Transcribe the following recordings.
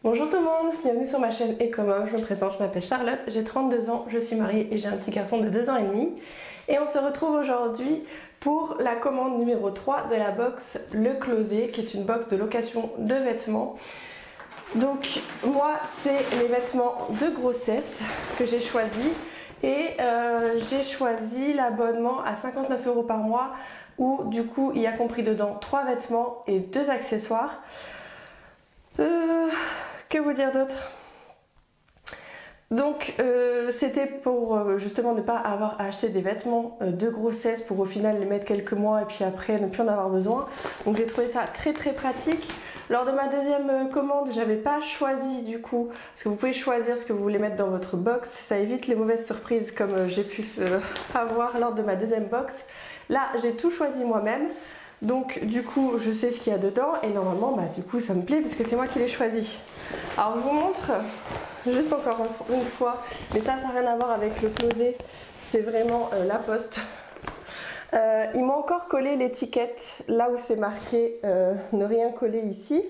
Bonjour tout le monde, bienvenue sur ma chaîne Ecomom, je me présente, je m'appelle Charlotte, j'ai 32 ans, je suis mariée et j'ai un petit garçon de 2 ans et demi. Et on se retrouve aujourd'hui pour la commande numéro 3 de la box Le Closet, qui est une box de location de vêtements. Donc moi c'est les vêtements de grossesse que j'ai choisi et j'ai choisi l'abonnement à 59 € par mois où du coup il y a compris dedans 3 vêtements et 2 accessoires. Que vous dire d'autre? Donc c'était pour justement ne pas avoir à acheter des vêtements de grossesse pour au final les mettre quelques mois et puis après ne plus en avoir besoin. Donc j'ai trouvé ça très pratique. Lors de ma deuxième commande, j'avais pas choisi du coup, parce que vous pouvez choisir ce que vous voulez mettre dans votre box, ça évite les mauvaises surprises comme j'ai pu avoir lors de ma deuxième box. Là j'ai tout choisi moi-même. Donc du coup je sais ce qu'il y a dedans et normalement du coup ça me plaît puisque c'est moi qui l'ai choisi. Alors je vous montre juste encore une fois, mais ça n'a rien à voir avec le closet, c'est vraiment la poste. Ils m'ont encore collé l'étiquette là où c'est marqué ne rien coller ici.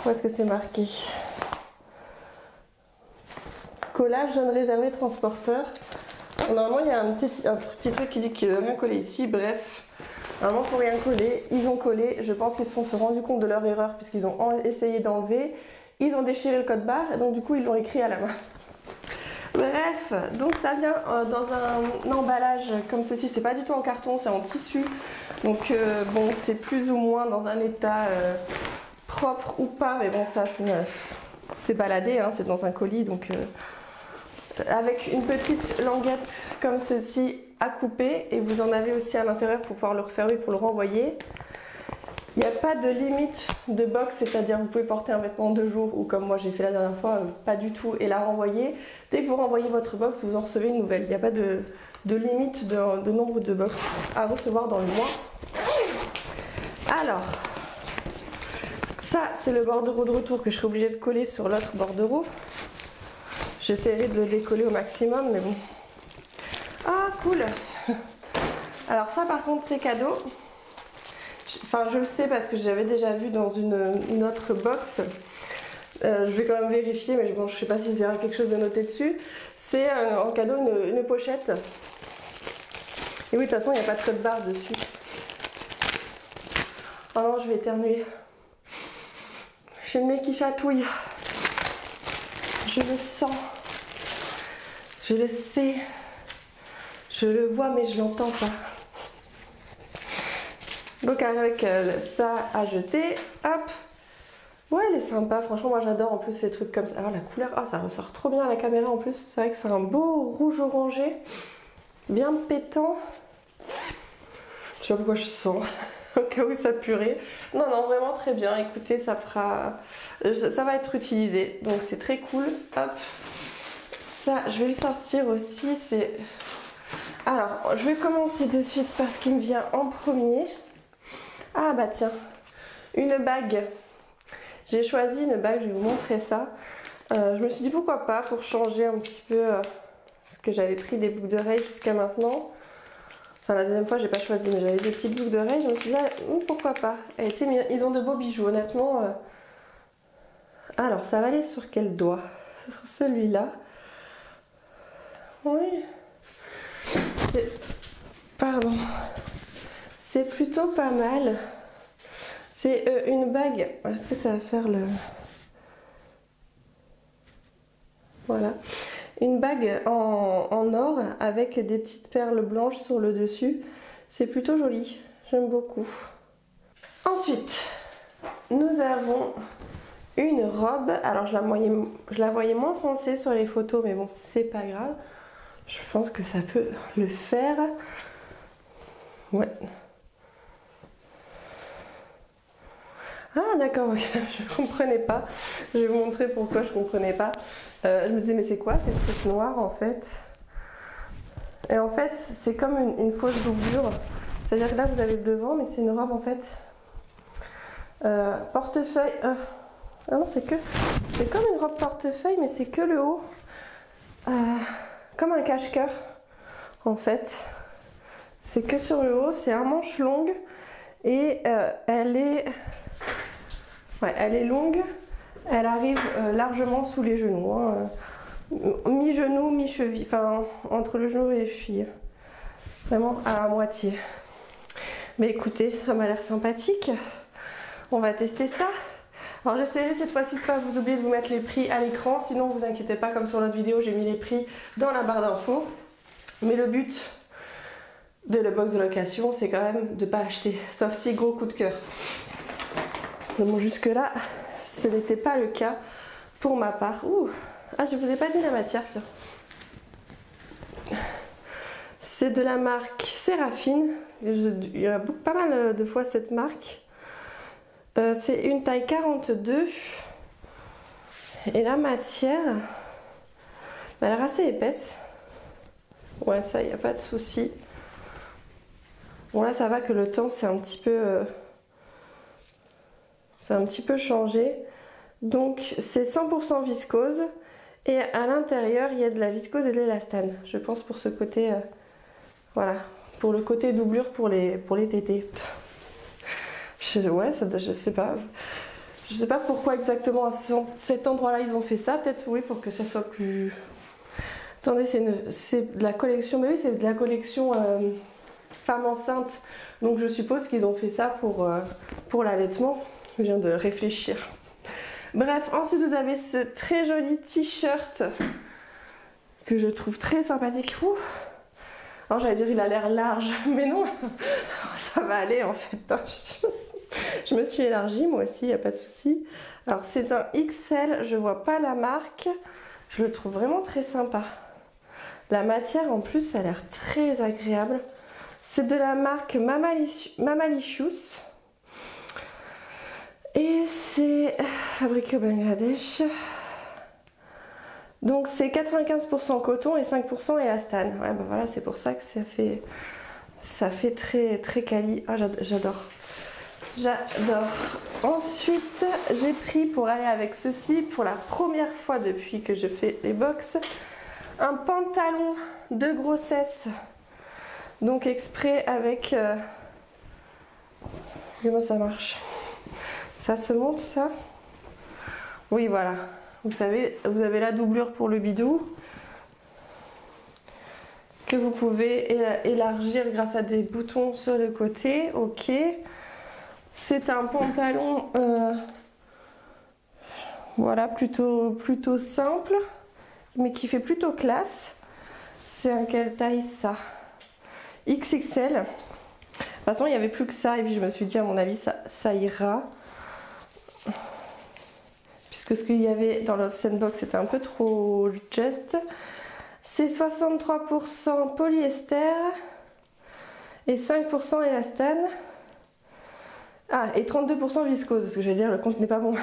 Où est-ce que c'est marqué? Collage zone réservée transporteur. Normalement il y a un petit truc qui dit qu'il ne rien coller ici, bref. Normalement, il ne faut rien coller. Ils ont collé. Je pense qu'ils se sont rendus compte de leur erreur puisqu'ils ont essayé d'enlever. Ils ont déchiré le code barre et donc du coup, ils l'ont écrit à la main. Bref, donc ça vient dans un emballage comme ceci. C'est pas du tout en carton, c'est en tissu. Donc bon, c'est plus ou moins dans un état propre ou pas. Mais bon, ça, c'est baladé. Hein, c'est dans un colis. Donc avec une petite languette comme ceci à couper et vous en avez aussi à l'intérieur pour pouvoir le refermer pour le renvoyer. Il n'y a pas de limite de box, c'est-à-dire vous pouvez porter un vêtement 2 jours ou comme moi j'ai fait la dernière fois, pas du tout et la renvoyer. Dès que vous renvoyez votre box, vous en recevez une nouvelle. Il n'y a pas de limite de nombre de box à recevoir dans le mois. Alors, ça c'est le bordereau de retour que je serai obligée de coller sur l'autre bordereau. J'essaierai de le décoller au maximum, mais bon. Ah, cool! Alors ça, par contre, c'est cadeau. Enfin, je le sais parce que j'avais déjà vu dans une autre box. Je vais quand même vérifier, mais bon, je ne sais pas s'il y aura quelque chose de noté dessus. C'est en cadeau une pochette. Et oui, de toute façon, il n'y a pas de code barre dessus. Oh non, je vais éternuer. J'ai le nez qui chatouille. Je le sens. Je le sais. Je le vois mais je l'entends pas. Donc avec ça à jeter, hop. Ouais, elle est sympa, franchement moi j'adore en plus ces trucs comme ça. Alors la couleur, oh, ça ressort trop bien à la caméra en plus. C'est vrai que c'est un beau rouge orangé, bien pétant. Je sais pas pourquoi je sens, au cas où ça purait. Non, vraiment très bien, écoutez, ça va être utilisé, donc c'est très cool. Hop. Ça, je vais le sortir aussi, c'est... Alors, je vais commencer de suite par ce qui me vient en premier. Ah bah tiens, une bague. J'ai choisi une bague, je vais vous montrer ça. Je me suis dit pourquoi pas pour changer un petit peu parce que j'avais pris des boucles d'oreilles jusqu'à maintenant. Enfin la deuxième fois j'ai pas choisi mais j'avais des petites boucles d'oreilles. Je me suis dit pourquoi pas. Ils ont de beaux bijoux honnêtement. Alors ça va aller sur quel doigt? Sur celui-là. Oui. Pardon. C'est plutôt pas mal. C'est une bague. Est-ce que ça va faire le... Voilà. Une bague en or avec des petites perles blanches sur le dessus. C'est plutôt joli. J'aime beaucoup. Ensuite, nous avons une robe. Alors je la voyais moins foncée sur les photos, mais bon, c'est pas grave. Je pense que ça peut le faire. Ouais. Ah d'accord, ok, je comprenais pas. Je vais vous montrer pourquoi je comprenais pas. Je me disais mais c'est quoi ces trucs noirs en fait? Et en fait c'est comme une fausse doublure. C'est-à-dire que là vous avez le devant mais c'est une robe en fait. Portefeuille. Ah non c'est comme une robe portefeuille mais c'est que le haut. Comme un cache-cœur en fait. C'est que sur le haut, c'est un manche longue et elle est longue Elle arrive largement sous les genoux, hein. Mi-genou, mi-cheville, enfin entre le genou et les chevilles. Vraiment à moitié. Mais écoutez, ça m'a l'air sympathique. On va tester ça. Alors j'essaierai cette fois-ci de ne pas vous oublier de vous mettre les prix à l'écran. Sinon vous inquiétez pas, comme sur l'autre vidéo, j'ai mis les prix dans la barre d'infos. Mais le but de la box de location, c'est quand même de ne pas acheter. Sauf si gros coup de cœur. Mais bon, jusque là, ce n'était pas le cas pour ma part. Ouh. Ah, je vous ai pas dit la matière, tiens. C'est de la marque Séraphine. Il y a pas mal de fois cette marque. C'est une taille 42. Et la matière, elle a l'air assez épaisse. Ouais, ça, il n'y a pas de souci. Bon, là, ça va que le temps, c'est un petit peu changé. Donc, c'est 100% viscose. Et à l'intérieur, il y a de la viscose et de l'élastane. Je pense pour ce côté, voilà, pour le côté doublure pour les tétés. Ouais, je sais pas. Je sais pas pourquoi exactement à cet endroit-là ils ont fait ça. Peut-être oui pour que ça soit plus. Attendez, c'est de la collection. Mais oui, c'est de la collection femme enceinte. Donc je suppose qu'ils ont fait ça pour l'allaitement. Je viens de réfléchir. Bref, ensuite vous avez ce très joli t-shirt que je trouve très sympathique. Ouh. Alors j'allais dire il a l'air large, mais non, ça va aller en fait. Je me suis élargie moi aussi, il n'y a pas de souci. Alors c'est un XL, je vois pas la marque, je le trouve vraiment très sympa. La matière en plus, ça a l'air très agréable. C'est de la marque Mamalicious. Et c'est fabriqué au Bangladesh. Donc c'est 95% coton et 5% élastane. Ouais, bah voilà, c'est pour ça que ça fait très très quali. Ah, j'adore. J'adore. Ensuite, j'ai pris pour aller avec ceci, pour la première fois depuis que je fais les box, un pantalon de grossesse. Donc exprès avec... Comment ça marche ? Ça se monte ça? Oui, voilà. Vous savez, vous avez la doublure pour le bidou que vous pouvez élargir grâce à des boutons sur le côté. Ok. C'est un pantalon voilà, plutôt simple, mais qui fait plutôt classe. C'est en quelle taille ça? XXL. De toute façon, il n'y avait plus que ça et puis je me suis dit à mon avis ça ira. Puisque ce qu'il y avait dans l'ancienne box c'était un peu trop juste. C'est 63% polyester et 5% élastane. Ah, et 32% viscose, parce que je vais dire le compte n'est pas bon.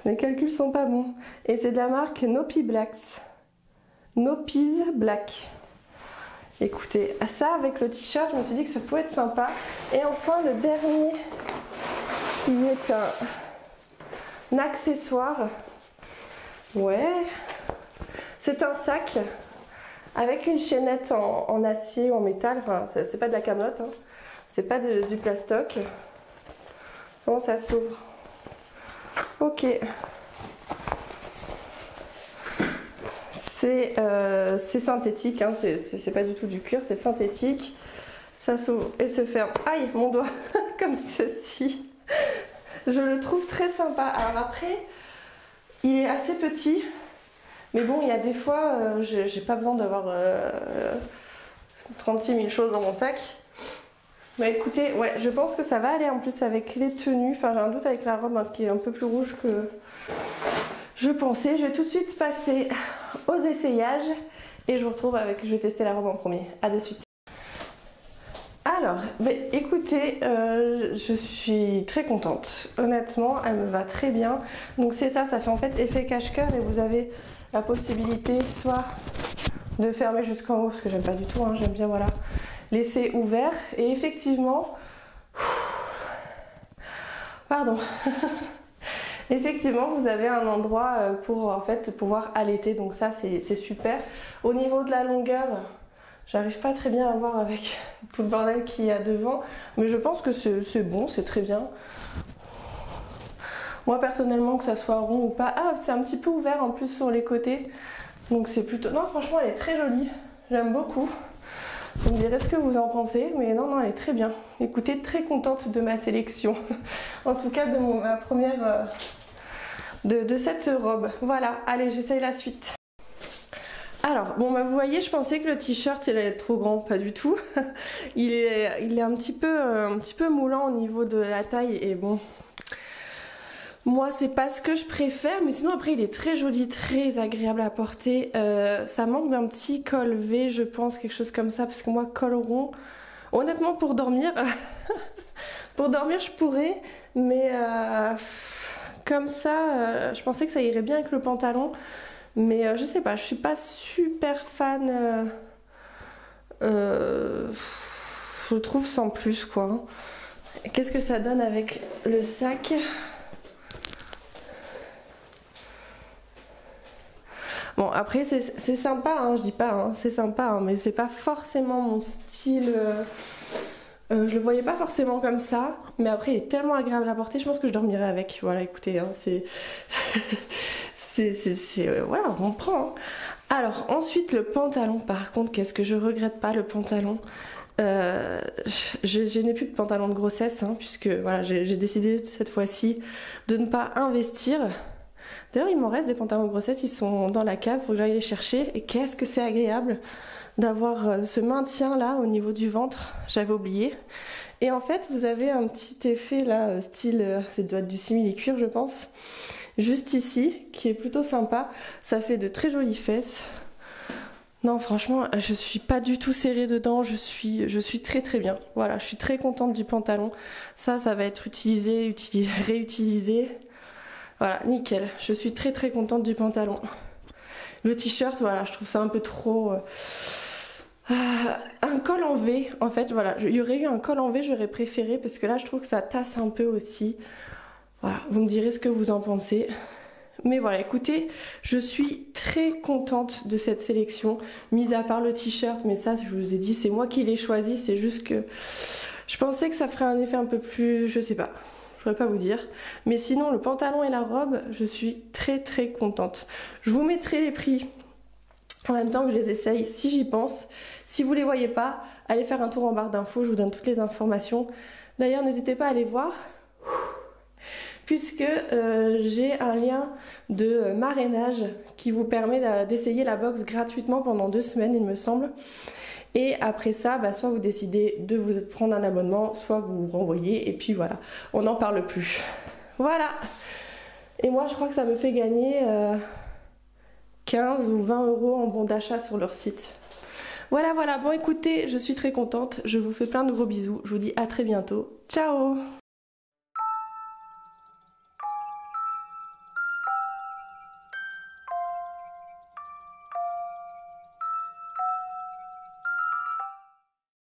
Les calculs sont pas bons. Et c'est de la marque Nopi Blacks. Nopi's Black. Écoutez, ça avec le t-shirt, je me suis dit que ça pouvait être sympa. Et enfin le dernier, qui est un accessoire. Ouais. C'est un sac avec une chaînette en acier ou en métal. Enfin, c'est pas de la camelote, hein. C'est pas du plastoc. Comment ça s'ouvre? Ok. C'est synthétique, hein. C'est pas du tout du cuir, c'est synthétique. Ça s'ouvre et se ferme. Aïe, mon doigt, comme ceci. Je le trouve très sympa. Alors après, il est assez petit. Mais bon, il y a des fois, j'ai pas besoin d'avoir 36 000 choses dans mon sac. Mais écoutez, ouais, je pense que ça va aller en plus avec les tenues. Enfin, j'ai un doute avec la robe hein, qui est un peu plus rouge que je pensais. Je vais tout de suite passer aux essayages et je vous retrouve je vais tester la robe en premier. À de suite. Alors, écoutez, je suis très contente. Honnêtement, elle me va très bien. Donc c'est ça fait en fait effet cache-cœur et vous avez la possibilité soit de fermer jusqu'en haut, ce que j'aime pas du tout, hein, j'aime bien voilà, laisser ouvert. Et effectivement, pardon, effectivement vous avez un endroit pour en fait pouvoir allaiter, donc ça c'est super. Au niveau de la longueur, j'arrive pas très bien à voir avec tout le bordel qu'il y a devant, mais je pense que c'est bon, c'est très bien. Moi personnellement, que ça soit rond ou pas, ah c'est un petit peu ouvert en plus sur les côtés, donc c'est plutôt, non franchement elle est très jolie, j'aime beaucoup. Vous me direz ce que vous en pensez, mais non elle est très bien. Écoutez, très contente de ma sélection, en tout cas de ma première de cette robe. Voilà, allez j'essaye la suite. Alors, bon bah vous voyez, je pensais que le t-shirt il allait être trop grand, pas du tout. il est un petit peu moulant au niveau de la taille et bon, moi c'est pas ce que je préfère, mais sinon après il est très joli, très agréable à porter. Ça manque d'un petit col V, je pense, quelque chose comme ça, parce que moi col rond, honnêtement pour dormir, pour dormir je pourrais, mais comme ça, je pensais que ça irait bien avec le pantalon. Mais je sais pas, je suis pas super fan, je trouve sans plus quoi. Qu'est-ce que ça donne avec le sac? Bon après c'est sympa, hein, je dis pas, hein, c'est sympa, hein, mais c'est pas forcément mon style. Je le voyais pas forcément comme ça, mais après il est tellement agréable à porter, je pense que je dormirai avec. Voilà, écoutez, hein, c'est... voilà, on prend. Hein. Alors, ensuite, le pantalon. Par contre, qu'est-ce que je regrette pas, le pantalon. Je n'ai plus de pantalon de grossesse, hein, puisque voilà, j'ai décidé cette fois-ci de ne pas investir. D'ailleurs, il m'en reste des pantalons de grossesse, ils sont dans la cave, il faut que j'aille les chercher. Et qu'est-ce que c'est agréable d'avoir ce maintien là au niveau du ventre, j'avais oublié. Et en fait, vous avez un petit effet là, style, ça doit être du simili-cuir, je pense. Juste ici, qui est plutôt sympa, ça fait de très jolies fesses. Non franchement, je suis pas du tout serrée dedans, je suis très très bien. Voilà, je suis très contente du pantalon. Ça va être utilisé, réutilisé. Voilà, nickel. Je suis très très contente du pantalon. Le t-shirt, voilà, je trouve ça un peu trop... un col en V, en fait, voilà. Il y aurait eu un col en V, j'aurais préféré, parce que là, je trouve que ça tasse un peu aussi. Voilà, vous me direz ce que vous en pensez. Mais voilà, écoutez, je suis très contente de cette sélection, mis à part le t-shirt, mais ça, je vous ai dit, c'est moi qui l'ai choisi, c'est juste que je pensais que ça ferait un effet un peu plus, je sais pas, je pourrais pas vous dire. Mais sinon, le pantalon et la robe, je suis très très contente. Je vous mettrai les prix en même temps que je les essaye, si j'y pense. Si vous les voyez pas, allez faire un tour en barre d'infos, je vous donne toutes les informations. D'ailleurs, n'hésitez pas à aller voir. Puisque j'ai un lien de marrainage qui vous permet d'essayer la box gratuitement pendant 2 semaines il me semble. Et après ça, bah, soit vous décidez de vous prendre un abonnement, soit vous renvoyez et puis voilà, on n'en parle plus. Voilà. Et moi je crois que ça me fait gagner 15 ou 20 € en bon d'achat sur leur site. Voilà, bon écoutez, je suis très contente, je vous fais plein de gros bisous, je vous dis à très bientôt. Ciao!